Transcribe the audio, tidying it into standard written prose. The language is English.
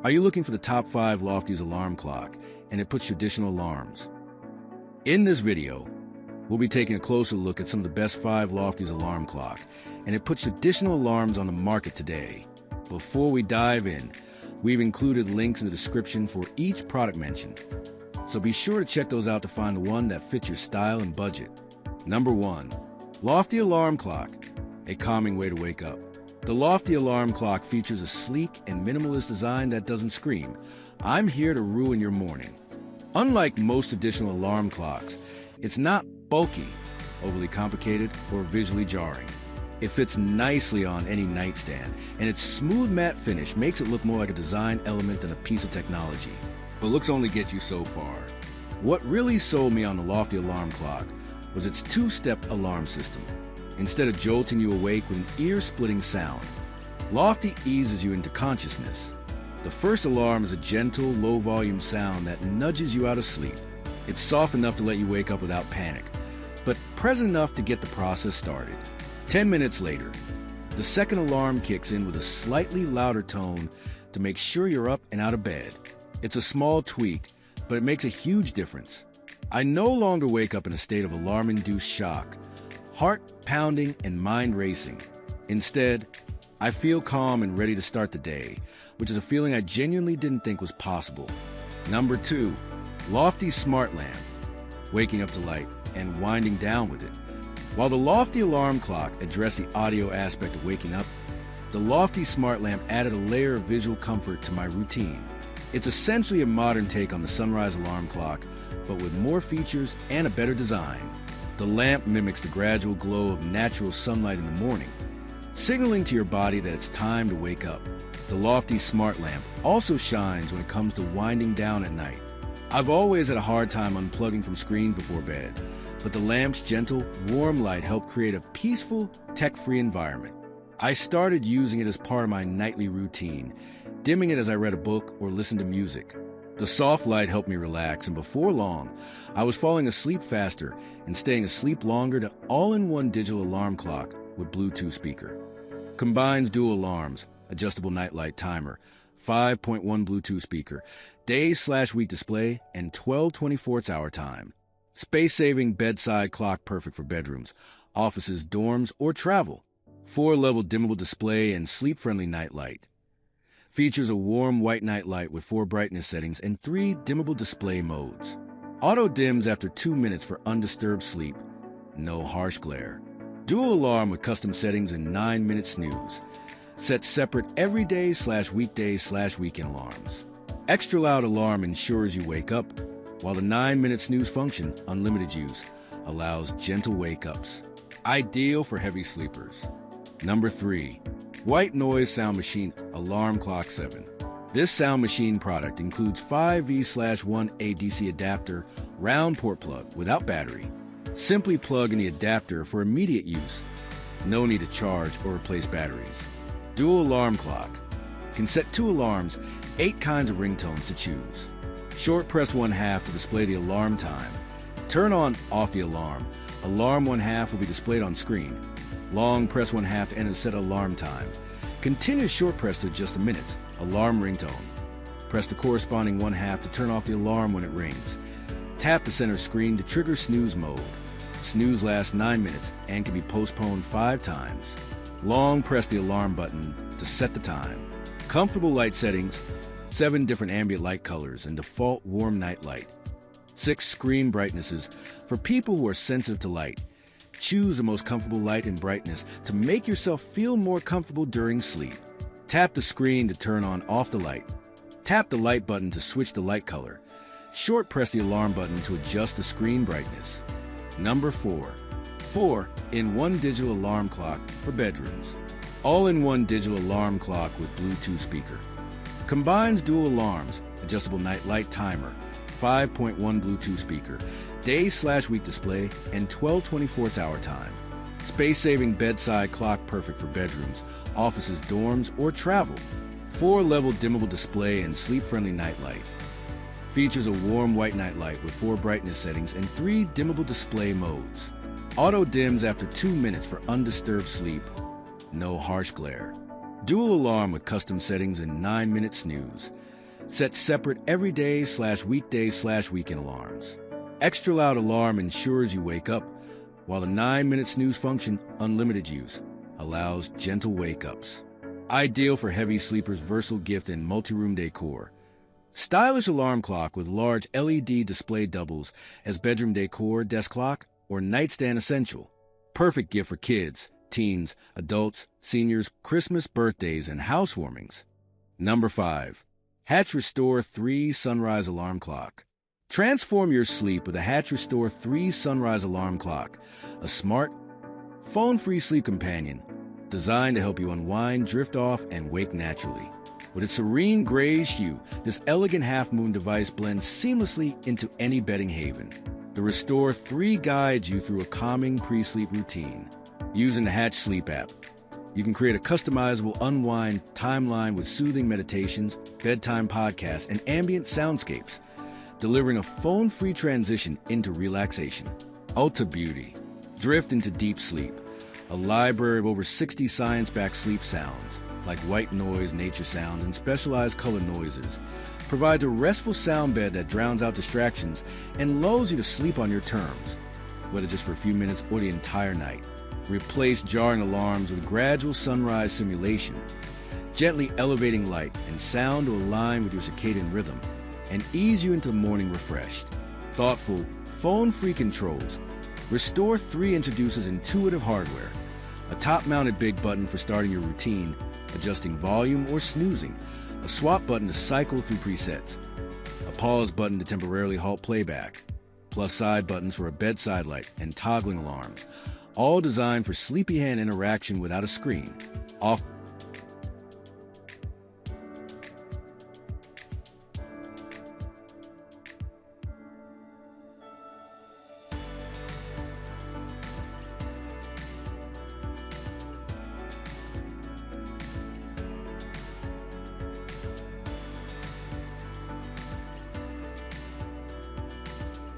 Are you looking for the top 5 Lofties Alarm Clock, and it puts traditional alarms? In this video, we'll be taking a closer look at some of the best 5 Lofties Alarm Clock, and it puts traditional alarms on the market today. Before we dive in, we've included links in the description for each product mentioned, so be sure to check those out to find the one that fits your style and budget. Number 1. Loftie Alarm Clock, a calming way to wake up. The Loftie Alarm Clock features a sleek and minimalist design that doesn't scream, "I'm here to ruin your morning." Unlike most traditional alarm clocks, it's not bulky, overly complicated, or visually jarring. It fits nicely on any nightstand, and its smooth matte finish makes it look more like a design element than a piece of technology. But looks only get you so far. What really sold me on the Loftie Alarm Clock was its 2-step alarm system. Instead of jolting you awake with an ear-splitting sound, Loftie eases you into consciousness. The first alarm is a gentle, low-volume sound that nudges you out of sleep. It's soft enough to let you wake up without panic, but present enough to get the process started. 10 minutes later, the second alarm kicks in with a slightly louder tone to make sure you're up and out of bed. It's a small tweak, but it makes a huge difference. I no longer wake up in a state of alarm-induced shock, heart pounding and mind racing. Instead, I feel calm and ready to start the day, which is a feeling I genuinely didn't think was possible. Number 2, Loftie Smart Lamp, waking up to light and winding down with it. While the Loftie Alarm Clock addressed the audio aspect of waking up, the Loftie Smart Lamp added a layer of visual comfort to my routine. It's essentially a modern take on the sunrise alarm clock, but with more features and a better design. The lamp mimics the gradual glow of natural sunlight in the morning, signaling to your body that it's time to wake up. The Loftie Smart Lamp also shines when it comes to winding down at night. I've always had a hard time unplugging from screens before bed, but the lamp's gentle, warm light helped create a peaceful, tech-free environment. I started using it as part of my nightly routine, dimming it as I read a book or listened to music. The soft light helped me relax, and before long, I was falling asleep faster and staying asleep longer to all-in-one digital alarm clock with Bluetooth speaker. Combines dual alarms, adjustable nightlight timer, 5.1 Bluetooth speaker, day/week display, and 12 24-hour time. Space-saving bedside clock perfect for bedrooms, offices, dorms, or travel. 4-level dimmable display and sleep-friendly nightlight. Features a warm white night light with 4 brightness settings and 3 dimmable display modes. Auto dims after 2 minutes for undisturbed sleep. No harsh glare. Dual alarm with custom settings and 9-minute snooze. Set separate everyday/weekday/weekend alarms. Extra loud alarm ensures you wake up, while the 9-minute snooze function, unlimited use, allows gentle wake-ups. Ideal for heavy sleepers. Number 3. White Noise Sound Machine Alarm Clock 7. This sound machine product includes 5V/1 ADC adapter round port plug without battery. Simply plug in the adapter for immediate use. No need to charge or replace batteries. Dual alarm clock. Can set 2 alarms, 8 kinds of ringtones to choose. Short press 1/2 to display the alarm time. Turn on off the alarm. Alarm 1/2 will be displayed on screen. Long press 1/2 to enter set alarm time. Continuous short press to adjust the minutes. Alarm ringtone. Press the corresponding 1/2 to turn off the alarm when it rings. Tap the center screen to trigger snooze mode. Snooze lasts 9 minutes and can be postponed 5 times. Long press the alarm button to set the time. Comfortable light settings, 7 different ambient light colors and default warm night light. 6 screen brightnesses for people who are sensitive to light. Choose the most comfortable light and brightness to make yourself feel more comfortable during sleep. Tap the screen to turn on off the light. Tap the light button to switch the light color. Short press the alarm button to adjust the screen brightness. Number 4. 4-in-1 digital alarm clock for bedrooms. All-in-one digital alarm clock with Bluetooth speaker. Combines dual alarms, adjustable night light timer, 5.1 Bluetooth speaker, day/week display, and 12 24-hour time. Space-saving bedside clock perfect for bedrooms, offices, dorms, or travel. 4-level dimmable display and sleep-friendly nightlight. Features a warm white night light with 4 brightness settings and 3 dimmable display modes. Auto dims after 2 minutes for undisturbed sleep. No harsh glare. Dual alarm with custom settings and 9-minute snooze. Set separate everyday/weekday/weekend alarms. Extra loud alarm ensures you wake up, while the 9-minute snooze function, unlimited use, allows gentle wake-ups. Ideal for heavy sleepers, versatile gift and multi-room decor. Stylish alarm clock with large LED display doubles as bedroom decor, desk clock, or nightstand essential. Perfect gift for kids, teens, adults, seniors, Christmas, birthdays, and housewarmings. Number 5. Hatch Restore 3 Sunrise Alarm Clock. Transform your sleep with a Hatch Restore 3 Sunrise Alarm Clock, a smart, phone-free sleep companion designed to help you unwind, drift off, and wake naturally. With its serene grayish hue, this elegant half-moon device blends seamlessly into any bedding haven. The Restore 3 guides you through a calming pre-sleep routine. Using the Hatch Sleep app, you can create a customizable unwind timeline with soothing meditations, bedtime podcasts, and ambient soundscapes, delivering a phone-free transition into relaxation. Ulta Beauty. Drift into deep sleep. A library of over 60 science-backed sleep sounds, like white noise, nature sounds, and specialized color noises, provides a restful sound bed that drowns out distractions and lulls you to sleep on your terms, whether just for a few minutes or the entire night. Replace jarring alarms with gradual sunrise simulation, gently elevating light and sound to align with your circadian rhythm and ease you into morning refreshed. Thoughtful, phone-free controls. Restore 3 introduces intuitive hardware, a top-mounted big button for starting your routine, adjusting volume or snoozing, a swap button to cycle through presets, a pause button to temporarily halt playback, plus side buttons for a bedside light and toggling alarms, all designed for sleepy hand interaction without a screen. Off